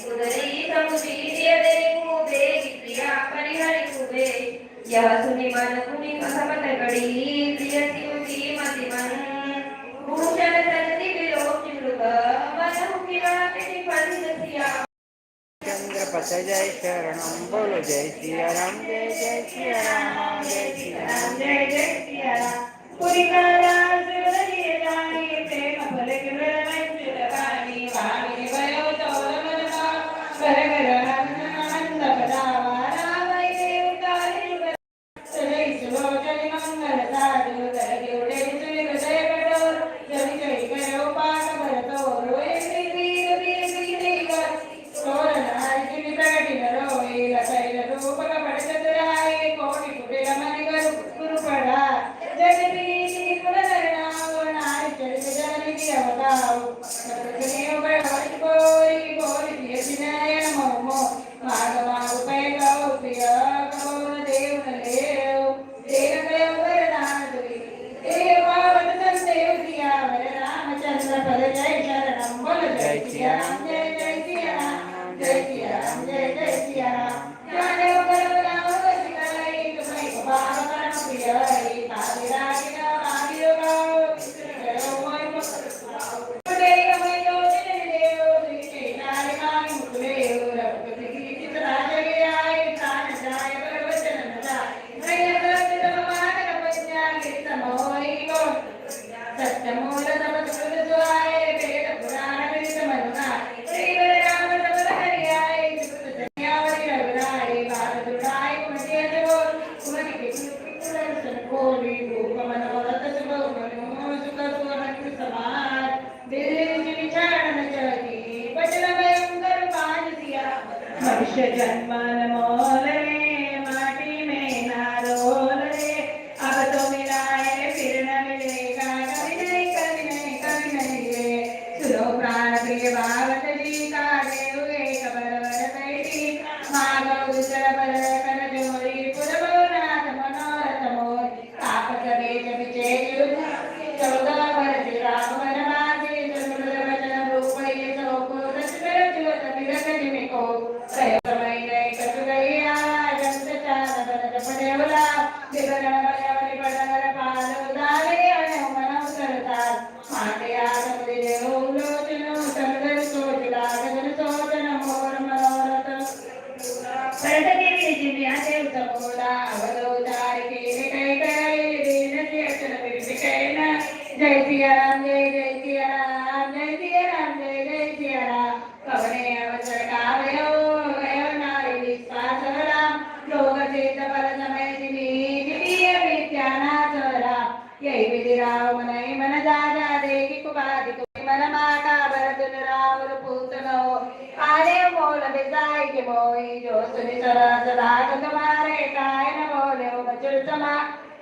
उदरी समुदी दियदे कुबे प्रिया परिहरि कुबे यह सुनि मन मुनि समत गड़ी प्रियसी उसी मति मन भूषण सजति विलोक मृग मन हुकिरा किति परिदसिया चंद्र पथ जय शरणम बोलो जय सिया राम जय जय सिया राम जय सिया राम जय जय सिया राम पुरी कारा सुरदि रानी प्रेम फल के वृणमय चिरकानी भामिनी भयो तोर मन घर घर आनंद पदावा रावै देवतारि सदै सुलोचनि मंगल साधु कर देवडे सुनि जय कटोर जय जय करो पाक भरतो रोए श्री वीर वीर वीर कर तोर नारी जिनि प्रगति रोए लसैल रूप कपट चतुराई कोटि कुटिल मनि गुरु पड़ा जगदीशी कुलधरणा नारी चरित जननि की अवताऊ सतगुणेव बढ़त कोई कोई प्रिय विनयन मोमो माधवाऊ पै गौ प्रिय कबोल देव नलेव देव कयो वरदान दुई देव पावत संदेव दिया वर रामचंद्र पद जय शरणम बोल जय सिया राम जय जय सिया राम जय सिया राम जय जय सिया राम जाने पर राम सिकाई तुम्हें पाव करम प्रिय हरि तारि रागिन आदियो गाओ करो मोय देव मैं जो जन देव श्री नारी कानि मुकुलेव रघुपति की चित राज के आए प्राण जाय पर वचन न जाय मैं रक्त मान कपन्या गिर मोहि को सत्य मूल सब सुर सुआए वेद पुराण विद मनुना श्री राम सबल हरि आए सुत संज्ञावरी रघुराई बात दुराई कुमति अजगोर कुमति के कुलसन कोली भूप मन भरत सुभ मनु सुख सुवन समान दिल विचारण जगी बचन भयंकर पान सिया मनुष्य जन्म मोल रे माटी में ना रोल रे अब तो मेरा है फिर न मिलेगा कभी नहीं रे सुनो प्राण प्रिय भावत जी का देव एक बरबर बैठी मागो दूसर पर कर जोरी पुरभवनाथ मनोरथ मोर तापस बेच बिचे चौदह वर्ष राम वनवासी सुमृत वचन रूप ये सोको रचकर ज्योत विरत निमिको कयो समय नहीं कछु गई जंत चार बरद पड़ेवला विवरण बलवली पड़गर पाल उदारे अने मन उतरतार माटे आगम दिले लोचनो सरदर सोच लागन सोचन मोर मनोरथ परदगिरि जिव्या देव समोला अवधोतार के कई कई दीन के अचल विरकैन जय सिया राम जय जय सिया राम जय सिया राम जय जय सिया राम कवने अवसर कावयो गयो नारी विश्वास राम लोक चेत पर समय जिनी दिव्य विद्यानाथ राम यही विधि राव मनई मन जाजा देखी कुपादि कुपि मन माका भरतुन रावण पूतनो आरे मोल बिसाई के मोई जो सुनि सरस राग तुम्हारे काय न बोले बचुर समा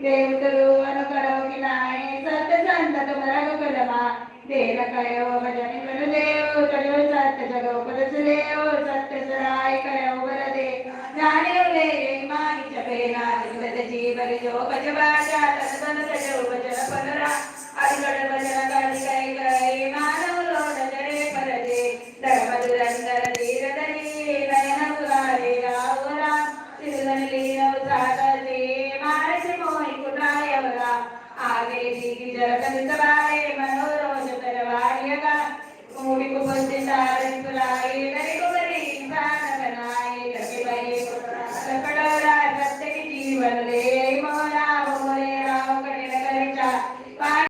देव तुरु अनुकरो किनाए सत्य संत तुम रघुकुलमा देव कयो भजन कर देव चलो सत्य जगो पद सुलेव सत्य सराय कयो वर दे जाने ले मानि चपेना जित जीवन जो बज बाजा तन तन सजो बचन पनरा